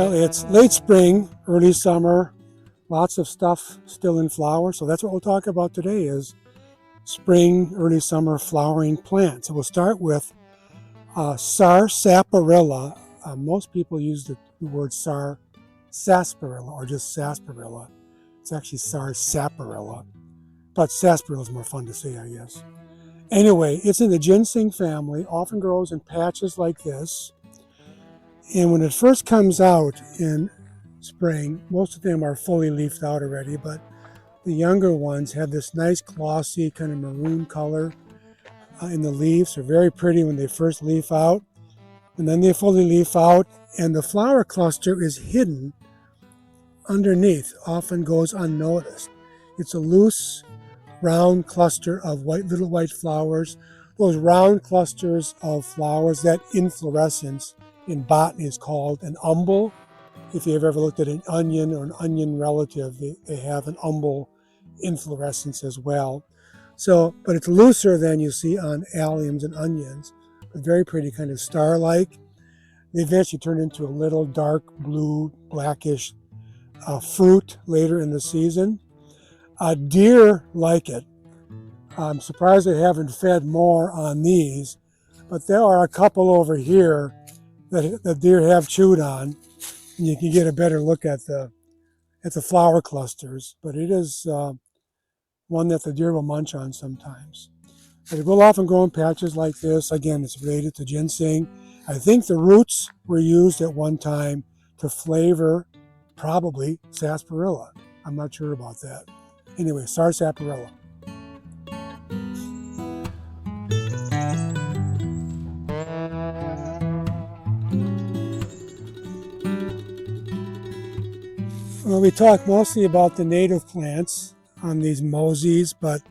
Well, it's late spring, early summer, lots of stuff still in flower. So that's what we'll talk about today is spring, early summer flowering plants. So we'll start with sarsaparilla. Most people use the word sarsaparilla or just sarsaparilla. It's actually sarsaparilla, but sarsaparilla is more fun to say, I guess. Anyway, it's in the ginseng family, often grows in patches like this. And when it first comes out in spring, most of them are fully leafed out already, but the younger ones have this nice glossy kind of maroon color in the leaves. They're very pretty when they first leaf out, and then they fully leaf out, and the flower cluster is hidden underneath, often goes unnoticed. It's a loose, round cluster of little white flowers. Those round clusters of flowers, that inflorescence in botany is called an umbel. If you've ever looked at an onion or an onion relative, they have an umbel inflorescence as well. So, but it's looser than you see on alliums and onions, but very pretty, kind of star-like. They eventually turn into a little dark blue, blackish fruit later in the season. Deer like it. I'm surprised they haven't fed more on these, but there are a couple over here that the deer have chewed on, and you can get a better look at the flower clusters. But it is one that the deer will munch on sometimes. But it will often grow in patches like this. Again, it's related to ginseng. I think the roots were used at one time to flavor probably sarsaparilla. I'm not sure about that. Anyway, sarsaparilla. Well, we talk mostly about the native plants on these Moseys, but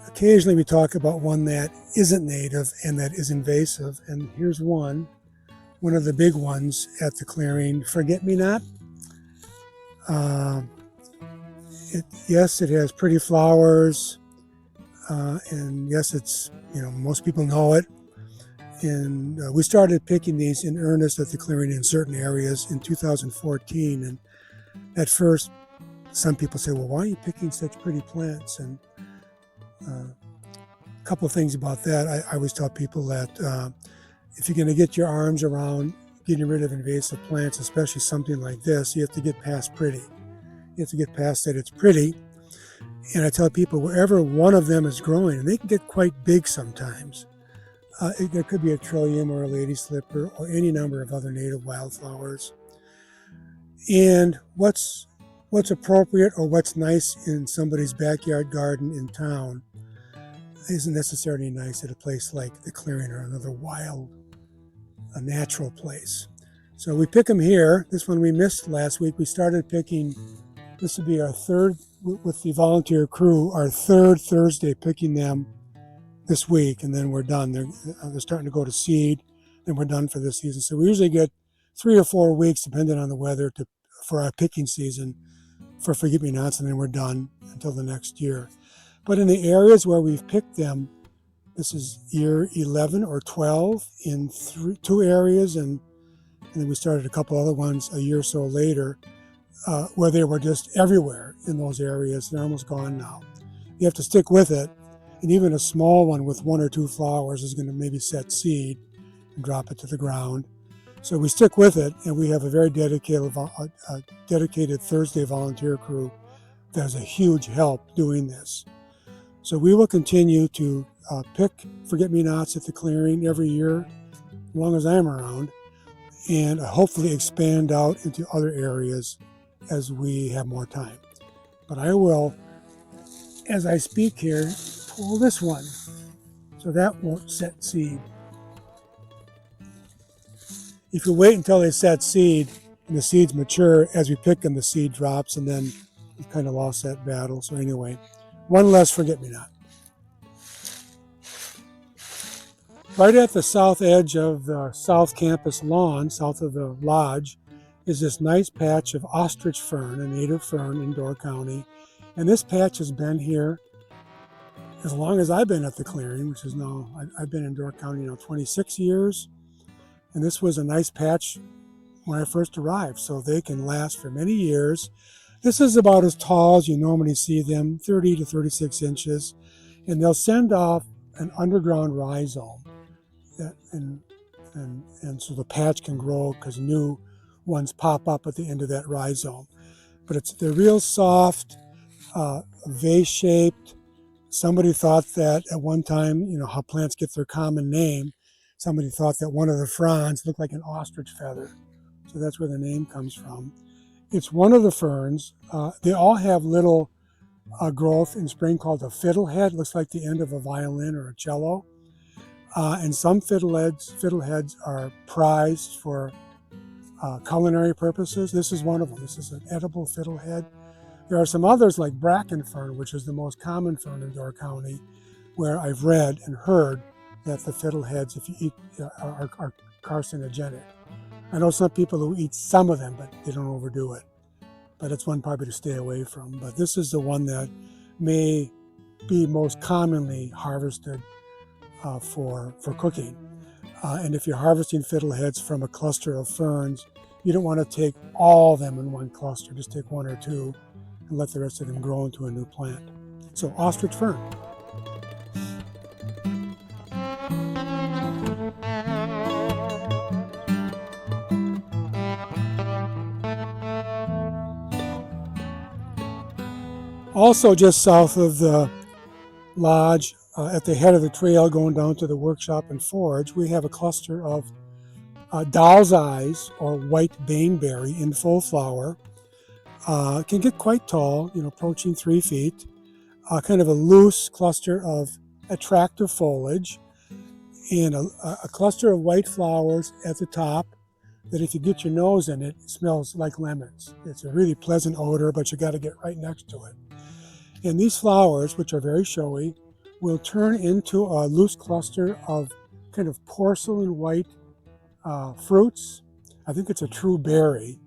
occasionally we talk about one that isn't native and that is invasive. And here's one of the big ones at the clearing, forget-me-not. Yes, it has pretty flowers, and yes, it's, most people know it. And we started picking these in earnest at the clearing in certain areas in 2014. And at first, some people say, well, why are you picking such pretty plants? And a couple of things about that. I always tell people that if you're going to get your arms around getting rid of invasive plants, especially something like this, you have to get past pretty. You have to get past that it's pretty. And I tell people wherever one of them is growing, and they can get quite big sometimes. There could be a trillium or a lady slipper or any number of other native wildflowers. And what's appropriate or what's nice in somebody's backyard garden in town isn't necessarily nice at a place like the clearing or another a natural place. So we pick them here. This one we missed last week. We started picking, this would be our third, with the volunteer crew, our third Thursday picking them this week, and then we're done. They're starting to go to seed, and we're done for this season. So we usually get 3 or 4 weeks, depending on the weather, for our picking season for forget-me-nots, and then we're done until the next year. But in the areas where we've picked them, this is year 11 or 12 in 2 areas, and then we started a couple other ones a year or so later, where they were just everywhere in those areas. They're almost gone now. You have to stick with it, and even a small one with 1 or 2 flowers is going to maybe set seed and drop it to the ground. So we stick with it, and we have a very dedicated Thursday volunteer crew that is a huge help doing this. So we will continue to pick forget-me-nots at the clearing every year, as long as I'm around, and hopefully expand out into other areas as we have more time. But I will, as I speak here, pull this one, so that won't set seed. If you wait until they set seed and the seeds mature, as we pick them, the seed drops, and then we've kind of lost that battle. So anyway, one less forget-me-not. Right at the south edge of the South Campus lawn, south of the lodge, is this nice patch of ostrich fern, a native fern in Door County. And this patch has been here as long as I've been at the clearing, which is now, I've been in Door County now 26 years. And this was a nice patch when I first arrived, so they can last for many years. This is about as tall as you normally see them, 30 to 36 inches, and they'll send off an underground rhizome, and so the patch can grow because new ones pop up at the end of that rhizome. But they're real soft, vase-shaped. Somebody thought that at one time, you know how plants get their common name, somebody thought that one of the fronds looked like an ostrich feather. So that's where the name comes from. It's one of the ferns. They all have little growth in spring called a fiddlehead. Looks like the end of a violin or a cello. And some fiddleheads are prized for culinary purposes. This is one of them. This is an edible fiddlehead. There are some others like bracken fern, which is the most common fern in Door County, where I've read and heard that the fiddleheads, if you eat, are carcinogenic. I know some people who eat some of them, but they don't overdo it. But it's one probably to stay away from. But this is the one that may be most commonly harvested for cooking. And if you're harvesting fiddleheads from a cluster of ferns, you don't want to take all of them in one cluster. Just take one or two and let the rest of them grow into a new plant. So ostrich fern. Also just south of the lodge, at the head of the trail going down to the workshop and forge, we have a cluster of doll's eyes or white baneberry in full flower. It can get quite tall, approaching 3 feet. Kind of a loose cluster of attractive foliage and a cluster of white flowers at the top that if you get your nose in it, it smells like lemons. It's a really pleasant odor, but you got to get right next to it. And these flowers, which are very showy, will turn into a loose cluster of kind of porcelain white fruits. I think it's a true berry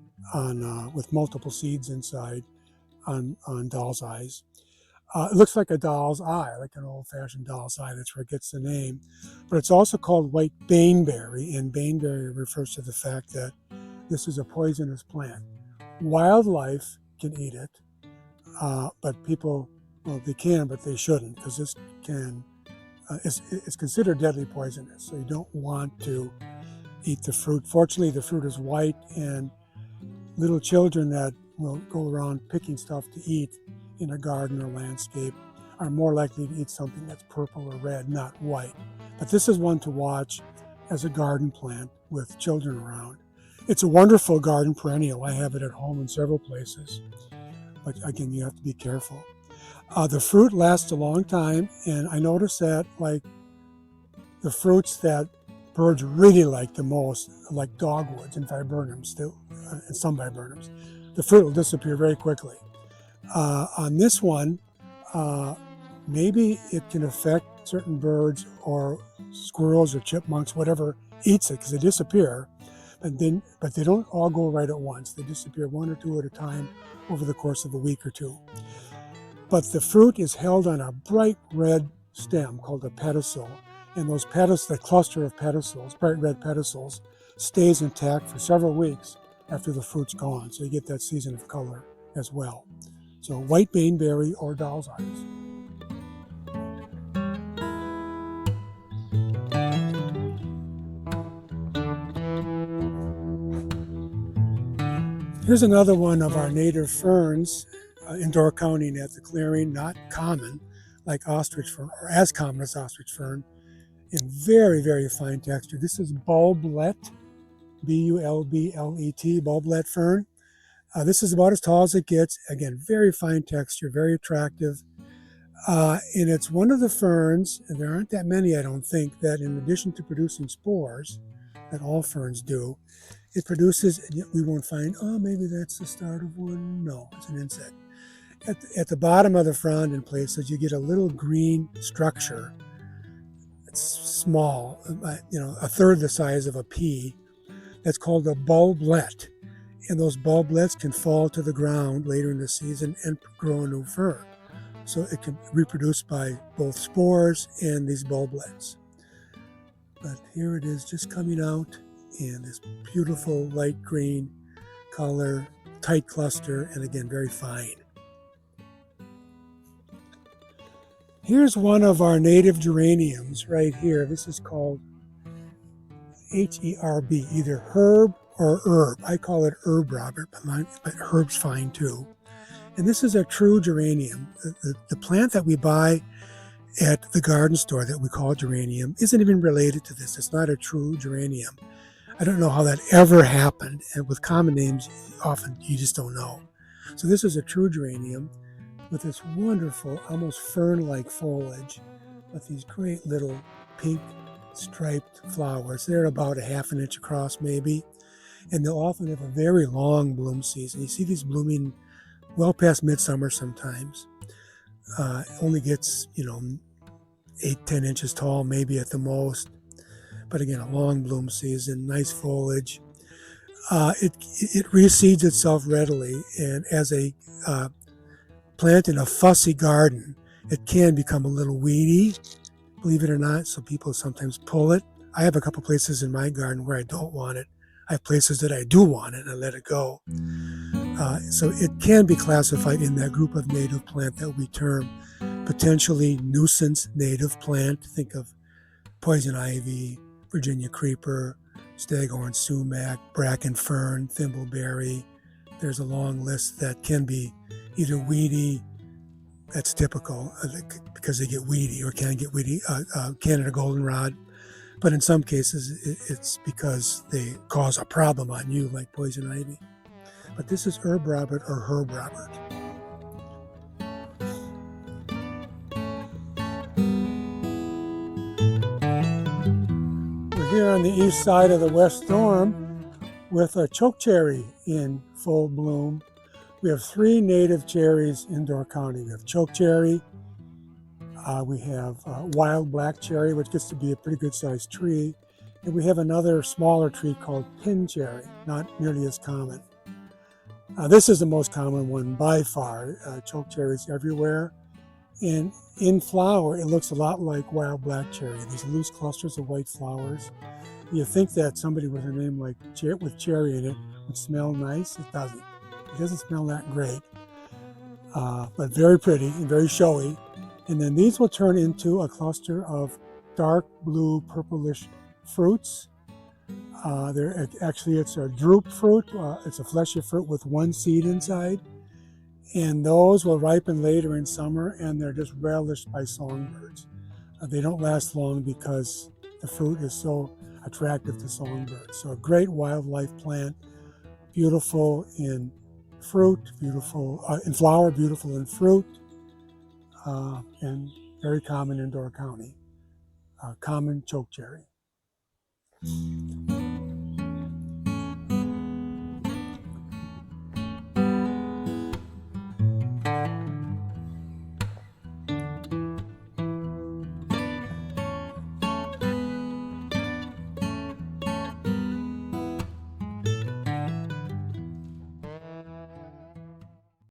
with multiple seeds inside on doll's eyes. It looks like a doll's eye, like an old-fashioned doll's eye. That's where it gets the name. But it's also called white baneberry, and baneberry refers to the fact that this is a poisonous plant. Wildlife can eat it, but people, well, they can, but they shouldn't, because this it's considered deadly poisonous, so you don't want to eat the fruit. Fortunately, the fruit is white, and little children that will go around picking stuff to eat in a garden or landscape are more likely to eat something that's purple or red, not white. But this is one to watch as a garden plant with children around. It's a wonderful garden perennial. I have it at home in several places. But again, you have to be careful. The fruit lasts a long time, and I noticed that like the fruits that birds really like the most, like dogwoods and viburnums, and some viburnums, the fruit will disappear very quickly. On this one, maybe it can affect certain birds or squirrels or chipmunks, whatever eats it, because they disappear, but they don't all go right at once. They disappear one or two at a time over the course of a week or two. But the fruit is held on a bright red stem called a pedicel, and those pedicels, the cluster of pedicels, bright red pedicels, stays intact for several weeks after the fruit's gone, so you get that season of color as well. So white baneberry or doll's eyes. Here's another one of our native ferns in Door County and at the clearing, not common like ostrich fern, or as common as ostrich fern, in very, very fine texture. This is bulblet, B-U-L-B-L-E-T, bulblet fern. This is about as tall as it gets. Again, very fine texture, very attractive. And it's one of the ferns, and there aren't that many, I don't think, that in addition to producing spores, that all ferns do, it produces, we won't find, oh, maybe that's the start of one. No, it's an insect. At the bottom of the frond in places, you get a little green structure. It's small, a third the size of a pea. That's called a bulblet. And those bulblets can fall to the ground later in the season and grow a new fern. So it can reproduce by both spores and these bulblets. But here it is just coming out in this beautiful light green color, tight cluster, and again, very fine. Here's one of our native geraniums right here. This is called H-E-R-B, either herb or herb. I call it herb, Robert, but herb's fine too. And this is a true geranium. The plant that we buy at the garden store that we call geranium isn't even related to this. It's not a true geranium. I don't know how that ever happened. And with common names, often you just don't know. So this is a true geranium with this wonderful, almost fern-like foliage with these great little pink striped flowers. They're about a half an inch across maybe. And they'll often have a very long bloom season. You see these blooming well past midsummer sometimes. Only gets, 8-10 inches tall, maybe at the most. But again, a long bloom season, nice foliage. It reseeds itself readily, and as a plant in a fussy garden, it can become a little weedy, believe it or not, so people sometimes pull it. I have a couple places in my garden where I don't want it. I have places that I do want it, and I let it go. So it can be classified in that group of native plant that we term potentially nuisance native plant. Think of poison ivy, Virginia creeper, staghorn sumac, bracken fern, thimbleberry. There's a long list that can be either weedy, that's typical because they get weedy, or can get weedy, Canada goldenrod. But in some cases, it's because they cause a problem on you, like poison ivy. But this is herb Robert or herb Robert. We're here on the east side of the West Storm with a chokecherry in full bloom. We have 3 native cherries in Door County. We have chokecherry, we have wild black cherry, which gets to be a pretty good sized tree, and we have another smaller tree called pin cherry, not nearly as common. This is the most common one by far. Chokecherries everywhere, and in flower it looks a lot like wild black cherry. These loose clusters of white flowers. You think that somebody with a name like with cherry in it would smell nice. It doesn't. It doesn't smell that great, but very pretty and very showy. And then these will turn into a cluster of dark blue purplish fruits. It's a drupe fruit. It's a fleshy fruit with 1 seed inside. And those will ripen later in summer, and they're just relished by songbirds. They don't last long because the fruit is so attractive to songbirds. So a great wildlife plant, beautiful in fruit, beautiful in flower, beautiful in fruit, and very common in Door County. Common chokecherry.